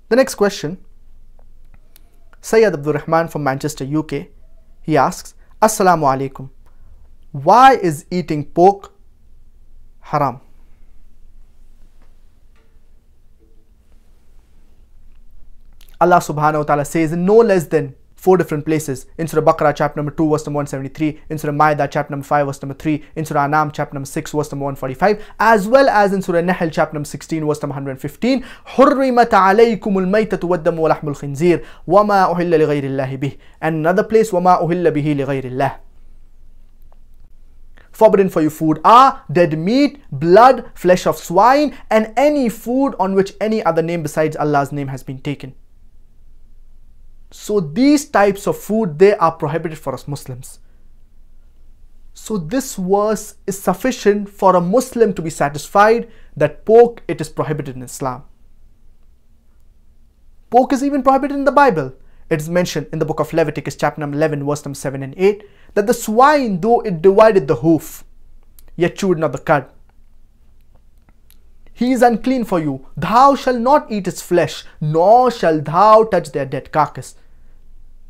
The next question, Sayyid Abdul Rahman from Manchester, UK, he asks, Assalamu alaikum. Why is eating pork haram? Allah subhanahu wa ta'ala says in no less than 4 different places, in Surah Baqarah chapter number 2 verse number 173, in Surah Ma'idah chapter number 5 verse number 3, in Surah Anam chapter number 6 verse number 145, as well as in Surah Nahl chapter number 16 verse number 115, حُرِّمَتْ عَلَيْكُمُ الْمَيْتَةُ وَالدَّمُ وَلَحْمُ الْخِنْزِيرِ وَمَا أُهِلَّ لِغَيْرِ اللَّهِ بِهِ, and another place, وَمَا أُهِلَّ بِهِ لِغَيْرِ اللَّهِ. Forbidden for you food are dead meat, blood, flesh of swine, and any food on which any other name besides Allah's name has been taken. So these types of food, they are prohibited for us Muslims. So this verse is sufficient for a Muslim to be satisfied that pork, it is prohibited in Islam. Pork is even prohibited in the Bible. It is mentioned in the book of Leviticus chapter number 11 verse number 7 and 8 that the swine, though it divided the hoof, yet chewed not the cud. He is unclean for you. Thou shalt not eat its flesh, nor shalt thou touch their dead carcass.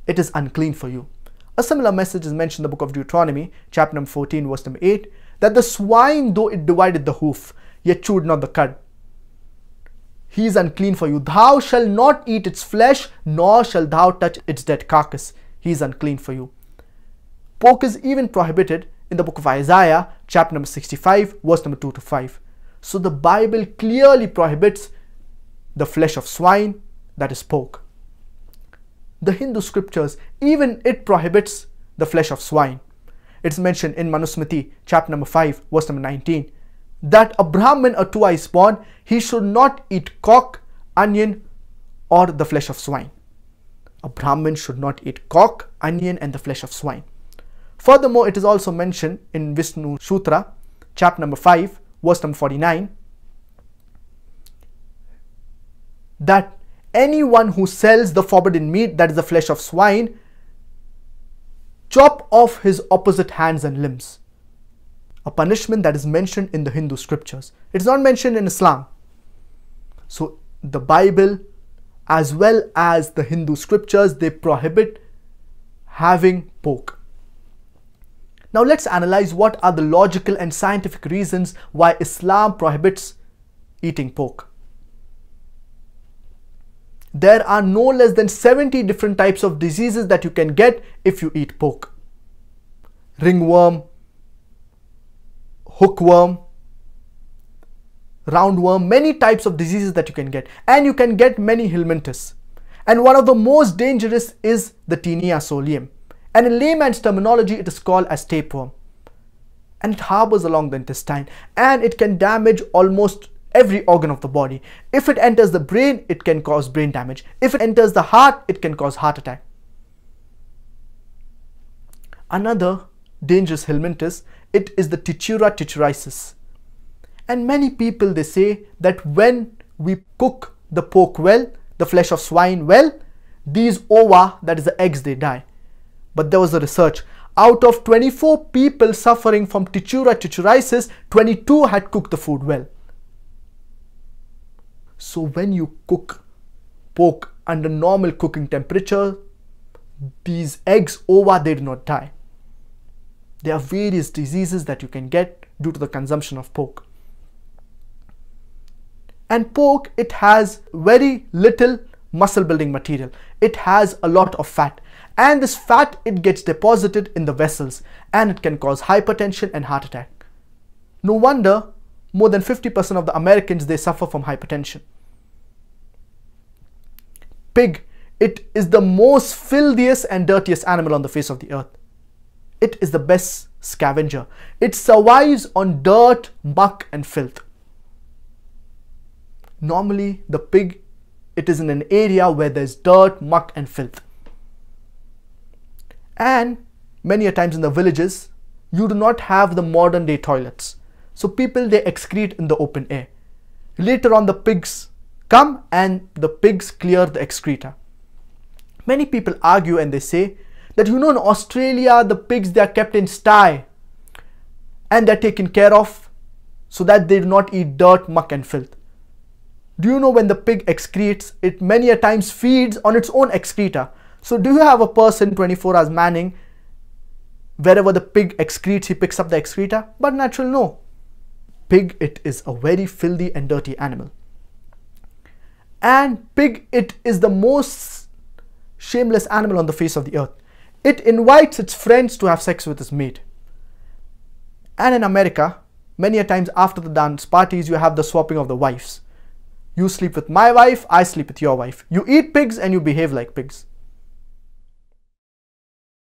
It is unclean for you. A similar message is mentioned in the book of Deuteronomy, chapter number 14, verse number 8, that the swine, though it divided the hoof, yet chewed not the cud. He is unclean for you. Thou shalt not eat its flesh, nor shalt thou touch its dead carcass. He is unclean for you. Pork is even prohibited in the book of Isaiah, chapter number 65, verse number 2 to 5. So the Bible clearly prohibits the flesh of swine, that is pork. The Hindu scriptures, even it prohibits the flesh of swine. It's mentioned in Manusmriti, chapter number 5, verse number 19, that a Brahmin or twice born, he should not eat cock, onion, or the flesh of swine. A Brahmin should not eat cock, onion, and the flesh of swine. Furthermore, it is also mentioned in Vishnu Sutra, chapter number 5, verse number 49, that anyone who sells the forbidden meat, that is the flesh of swine, chop off his opposite hands and limbs. A punishment that is mentioned in the Hindu scriptures. It's not mentioned in Islam. So the Bible as well as the Hindu scriptures, they prohibit having pork. Now let's analyze what are the logical and scientific reasons why Islam prohibits eating pork. There are no less than 70 different types of diseases that you can get if you eat pork. Ringworm, hookworm, roundworm, many types of diseases that you can get. And you can get many helminthes. And one of the most dangerous is the Taenia solium. And in layman's terminology, it is called as tapeworm. And it harbors along the intestine. And it can damage almost every organ of the body. If it enters the brain, it can cause brain damage. If it enters the heart, it can cause heart attack. Another dangerous helminthus, it is the Tichura tichuriasis. And many people, they say that when we cook the pork well, the flesh of swine well, these ova, that is the eggs, they die. But there was a research. Out of 24 people suffering from Tichura tichuriasis, 22 had cooked the food well. So when you cook pork under normal cooking temperature, these eggs, ova, they do not die. There are various diseases that you can get due to the consumption of pork. And pork, it has very little muscle building material. It has a lot of fat. And this fat, it gets deposited in the vessels and it can cause hypertension and heart attack. No wonder more than 50% of the Americans, they suffer from hypertension. Pig, it is the most filthiest and dirtiest animal on the face of the earth. It is the best scavenger. It survives on dirt, muck and filth. Normally, the pig, it is in an area where there's dirt, muck and filth. And many a times in the villages, you do not have the modern day toilets. So people, they excrete in the open air. Later on, the pigs come and the pigs clear the excreta. Many people argue and they say that, in Australia, the pigs, they are kept in sty and they're taken care of so that they do not eat dirt, muck and filth. Do you know when the pig excretes, it many a times feeds on its own excreta? So do you have a person 24 hours manning, wherever the pig excretes, he picks up the excreta? But naturally, no. Pig, it is a very filthy and dirty animal. And pig, it is the most shameless animal on the face of the earth. It invites its friends to have sex with its mate. And in America, many a times after the dance parties, you have the swapping of the wives. You sleep with my wife, I sleep with your wife. You eat pigs and you behave like pigs.